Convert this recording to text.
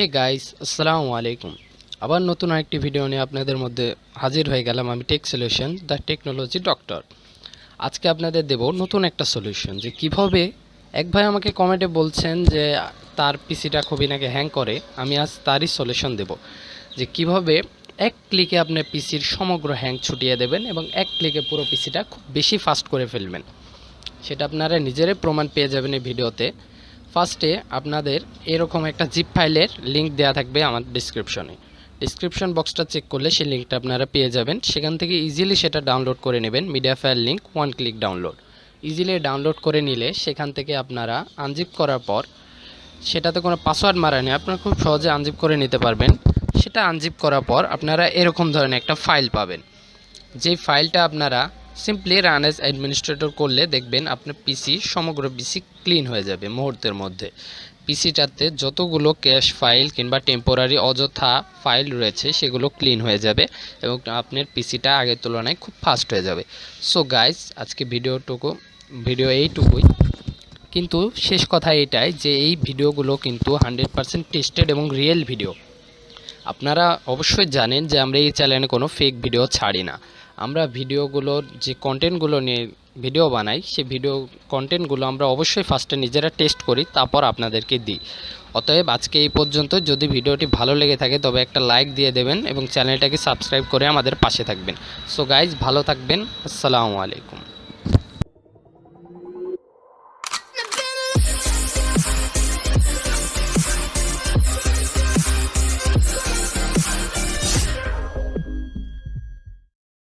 Hey guys, আসসালামু আলাইকুম। আবার নতুন আরেকটি ভিডিও নিয়ে আপনাদের মধ্যে হাজির হয়ে গেলাম। আমি tech solution the technology doctor. আজকে আপনাদের দেব নতুন একটা সলিউশন, যে কিভাবে এক ভাই আমাকে কমেন্টে বলছেন যে তার পিসিটা খুবই নাকি হ্যাং করে। আমি আজ তারই সলিউশন দেব, যে কিভাবে এক ক্লিকে আপনার পিসির সমগ্র হ্যাং ছুটিয়ে দেবেন এবং এক ক্লিকে পুরো পিসিটা খুব বেশি ফাস্ট করে ফেলবেন। সেটা আপনারা নিজেরাই প্রমাণ পেয়ে যাবেন এই ভিডিওতে। ফার্স্টে আপনাদের এরকম একটা জিপ ফাইলের লিঙ্ক দেওয়া থাকবে আমার ডিসক্রিপশন বক্সটা চেক করলে সেই লিঙ্কটা আপনারা পেয়ে যাবেন। সেখান থেকে ইজিলি সেটা ডাউনলোড করে নেবেন। Media file link, one click download. Easily download করে নিলে সেখান থেকে আপনারা আনজিপ করার পর, সেটাতে কোনো পাসওয়ার্ড মারা নেই, আপনারা খুব সহজে আনজিপ করে নিতে পারবেন। সেটা আনজিপ করার পর আপনারা এরকম ধরনের একটা ফাইল পাবেন। যেই ফাইলটা আপনারা সিম্পলি রান অ্যাজ অ্যাডমিনিস্ট্রেটর করলে দেখবেন আপনার পিসি, সমগ্র পিসি ক্লিন হয়ে যাবে মুহূর্তের মধ্যে। পিসিটাতে যতগুলো ক্যাশ ফাইল কিংবা টেম্পোরারি অযথা ফাইল রয়েছে সেগুলো ক্লিন হয়ে যাবে এবং আপনার পিসিটা আগের তুলনায় খুব ফাস্ট হয়ে যাবে। সো গাইস, আজকে ভিডিও এইটুকুই। কিন্তু শেষ কথা এটাই যে এই ভিডিওগুলো কিন্তু 100% টেস্টেড এবং রিয়েল ভিডিও। আপনারা অবশ্যই জানেন যে আমরা এই চ্যানেলে কোনো ফেক ভিডিও ছাড়ি না। আমরা ভিডিওগুলোর যে কন্টেন্টগুলো নিয়ে ভিডিও বানাই, সেই ভিডিও কন্টেন্টগুলো আমরা অবশ্যই ফার্স্টে নিজেরা টেস্ট করি, তারপর আপনাদেরকে দিই। অতএব আজকে এই পর্যন্ত। যদি ভিডিওটি ভালো লেগে থাকে তবে একটা লাইক দিয়ে দেবেন এবং চ্যানেলটাকে সাবস্ক্রাইব করে আমাদের পাশে থাকবেন। সো গাইজ, ভালো থাকবেন। আসসালামু আলাইকুম।